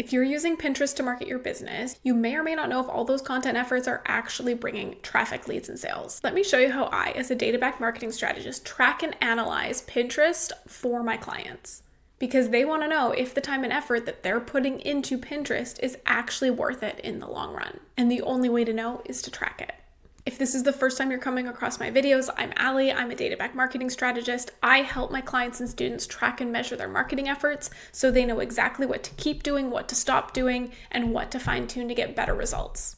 If you're using Pinterest to market your business, you may or may not know if all those content efforts are actually bringing traffic, leads, and sales. Let me show you how I, as a data-backed marketing strategist, track and analyze Pinterest for my clients. Because they want to know if the time and effort that they're putting into Pinterest is actually worth it in the long run. And the only way to know is to track it. If this is the first time you're coming across my videos, I'm Allie. I'm a data-backed marketing strategist. I help my clients and students track and measure their marketing efforts so they know exactly what to keep doing, what to stop doing, and what to fine-tune to get better results.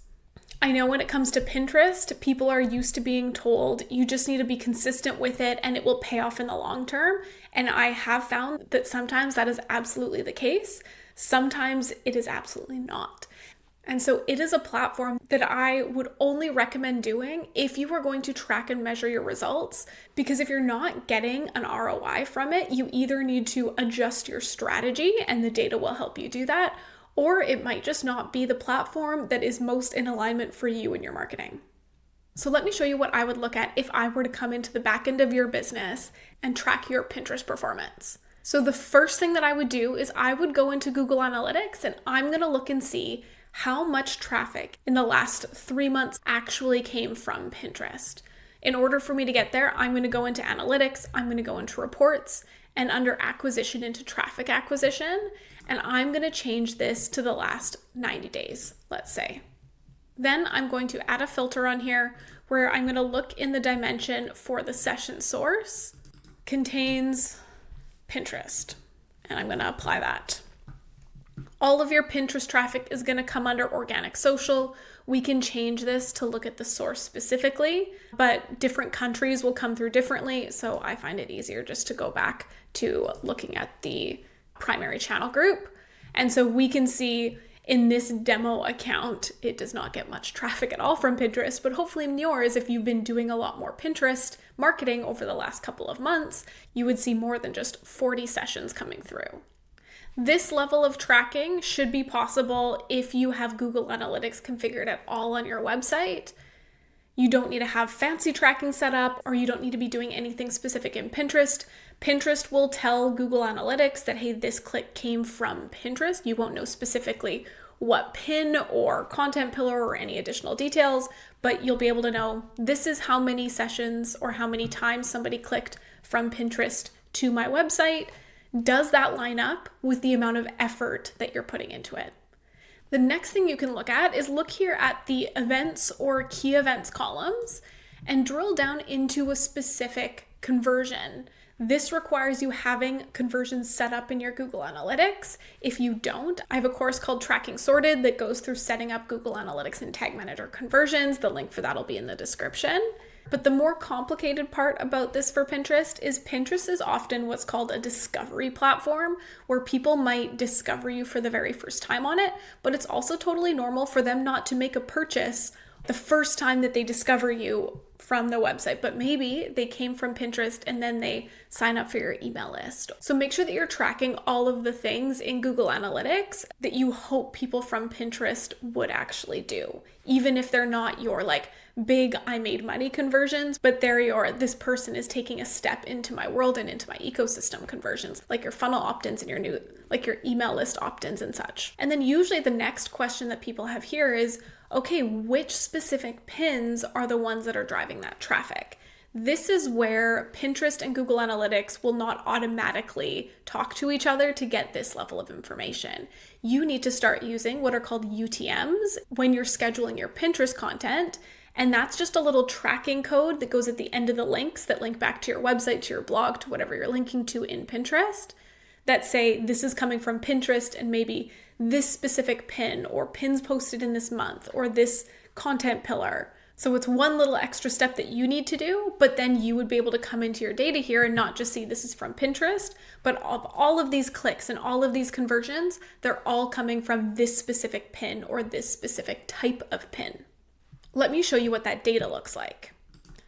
I know when it comes to Pinterest, people are used to being told you just need to be consistent with it and it will pay off in the long term. And I have found that sometimes that is absolutely the case. Sometimes it is absolutely not. And so it is a platform that I would only recommend doing if you are going to track and measure your results, because if you're not getting an ROI from it, you either need to adjust your strategy and the data will help you do that, or it might just not be the platform that is most in alignment for you and your marketing. So let me show you what I would look at if I were to come into the back end of your business and track your Pinterest performance. So the first thing that I would do is I would go into Google Analytics and I'm going to look and see how much traffic in the last 3 months actually came from Pinterest. In order for me to get there, I'm going to go into analytics, I'm going to go into reports, and under acquisition into traffic acquisition, and I'm going to change this to the last 90 days, let's say. Then I'm going to add a filter on here where I'm going to look in the dimension for the session source, contains Pinterest, and I'm going to apply that. All of your Pinterest traffic is going to come under organic social. We can change this to look at the source specifically, but different countries will come through differently. So I find it easier just to go back to looking at the primary channel group. And so we can see in this demo account, it does not get much traffic at all from Pinterest, but hopefully in yours, if you've been doing a lot more Pinterest marketing over the last couple of months, you would see more than just 40 sessions coming through. This level of tracking should be possible if you have Google Analytics configured at all on your website. You don't need to have fancy tracking set up, or you don't need to be doing anything specific in Pinterest. Pinterest will tell Google Analytics that, hey, this click came from Pinterest. You won't know specifically what pin or content pillar or any additional details, but you'll be able to know this is how many sessions or how many times somebody clicked from Pinterest to my website. Does that line up with the amount of effort that you're putting into it? The next thing you can look at is look here at the events or key events columns and drill down into a specific conversion. This requires you having conversions set up in your Google Analytics. If you don't, I have a course called Tracking Sorted that goes through setting up Google Analytics and Tag Manager conversions. The link for that will be in the description. But the more complicated part about this for Pinterest is often what's called a discovery platform, where people might discover you for the very first time on it, but it's also totally normal for them not to make a purchase the first time that they discover you from the website, but maybe they came from Pinterest and then they sign up for your email list. So make sure that you're tracking all of the things in Google Analytics that you hope people from Pinterest would actually do, even if they're not your big I made money conversions, but they're this person is taking a step into my world and into my ecosystem conversions, like your funnel opt-ins and your email list opt-ins and such. And then usually the next question that people have here is, okay, which specific pins are the ones that are driving that traffic? This is where Pinterest and Google Analytics will not automatically talk to each other to get this level of information. You need to start using what are called UTMs when you're scheduling your Pinterest content. And that's just a little tracking code that goes at the end of the links that link back to your website, to your blog, to whatever you're linking to in Pinterest, that say this is coming from Pinterest and maybe this specific pin or pins posted in this month or this content pillar. So it's one little extra step that you need to do, but then you would be able to come into your data here and not just see this is from Pinterest, but all of these clicks and all of these conversions, they're all coming from this specific pin or this specific type of pin. Let me show you what that data looks like.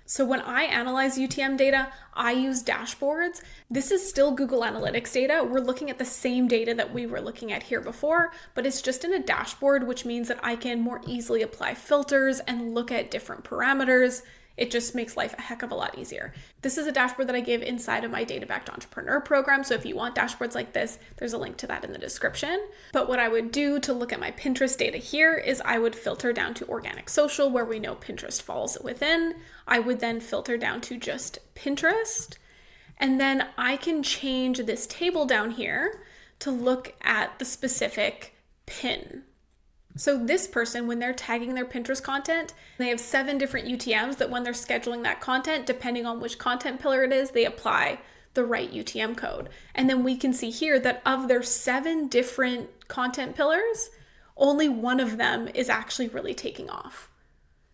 So when I analyze UTM data, I use dashboards. This is still Google Analytics data. We're looking at the same data that we were looking at here before, but it's just in a dashboard, which means that I can more easily apply filters and look at different parameters It just makes life a heck of a lot easier. This is a dashboard that I give inside of my Data Backed Entrepreneur program. So if you want dashboards like this, there's a link to that in the description. But what I would do to look at my Pinterest data here is I would filter down to organic social, where we know Pinterest falls within. I would then filter down to just Pinterest. And then I can change this table down here to look at the specific pin. So this person, when they're tagging their Pinterest content, they have 7 different UTMs that when they're scheduling that content, depending on which content pillar it is, they apply the right UTM code. And then we can see here that of their 7 different content pillars, only one of them is actually really taking off.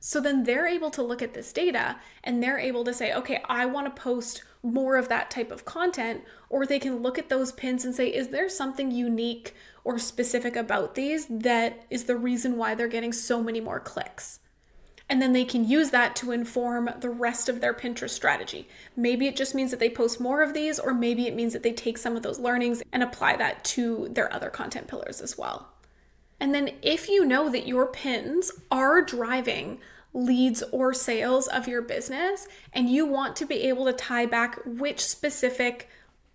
So then they're able to look at this data and they're able to say, okay, I want to post more of that type of content, or they can look at those pins and say, is there something unique or specific about these that is the reason why they're getting so many more clicks? And then they can use that to inform the rest of their Pinterest strategy. Maybe it just means that they post more of these, or maybe it means that they take some of those learnings and apply that to their other content pillars as well. And then if you know that your pins are driving leads or sales of your business, and you want to be able to tie back which specific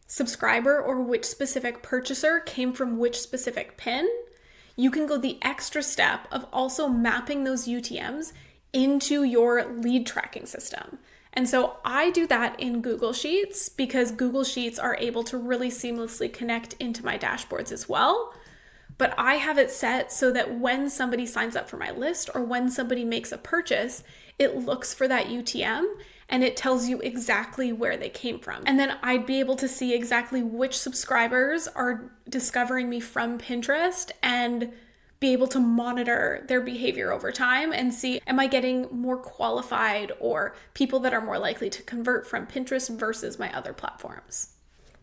subscriber or which specific purchaser came from which specific pin, you can go the extra step of also mapping those UTMs into your lead tracking system. And so I do that in Google Sheets because Google Sheets are able to really seamlessly connect into my dashboards as well. But I have it set so that when somebody signs up for my list or when somebody makes a purchase, it looks for that UTM and it tells you exactly where they came from. And then I'd be able to see exactly which subscribers are discovering me from Pinterest and be able to monitor their behavior over time and see, am I getting more qualified or people that are more likely to convert from Pinterest versus my other platforms?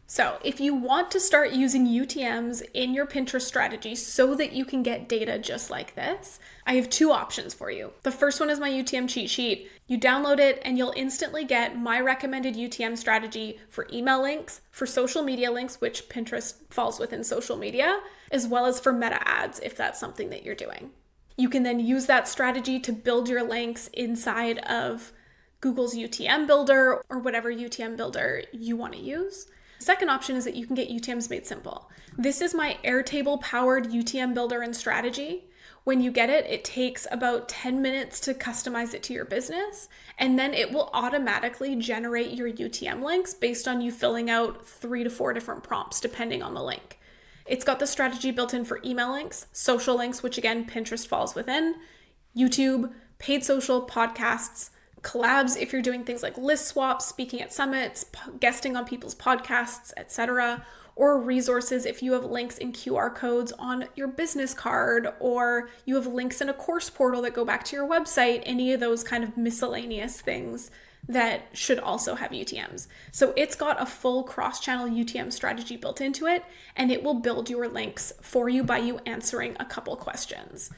So if you want to start using UTMs in your Pinterest strategy so that you can get data just like this, I have 2 options for you. The first one is my UTM cheat sheet. You download it and you'll instantly get my recommended UTM strategy for email links, for social media links, which Pinterest falls within social media, as well as for meta ads if that's something that you're doing. You can then use that strategy to build your links inside of Google's UTM builder or whatever UTM builder you want to use. Second option is that you can get UTMs made simple. This is my Airtable powered UTM builder and strategy. When you get it, it takes about 10 minutes to customize it to your business, and then it will automatically generate your UTM links based on you filling out 3 to 4 different prompts depending on the link. It's got the strategy built in for email links, social links, which again, Pinterest falls within, YouTube, paid social, podcasts, collabs if you're doing things like list swaps, speaking at summits, guesting on people's podcasts, etc., or resources if you have links in QR codes on your business card, or you have links in a course portal that go back to your website, any of those kind of miscellaneous things that should also have UTMs. So it's got a full cross-channel UTM strategy built into it, and it will build your links for you by you answering a couple questions.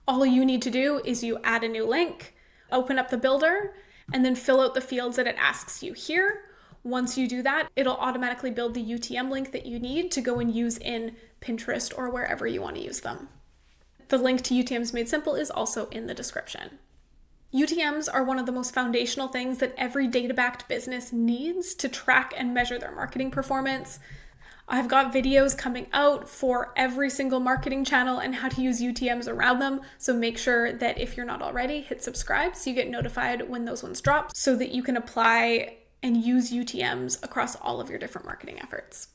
All you need to do is you add a new link, open up the builder, and then fill out the fields that it asks you here. Once you do that, it'll automatically build the UTM link that you need to go and use in Pinterest or wherever you want to use them. The link to UTMs Made Simple is also in the description. UTMs are one of the most foundational things that every data-backed business needs to track and measure their marketing performance. I've got videos coming out for every single marketing channel and how to use UTMs around them. So make sure that if you're not already, hit subscribe so you get notified when those ones drop so that you can apply and use UTMs across all of your different marketing efforts.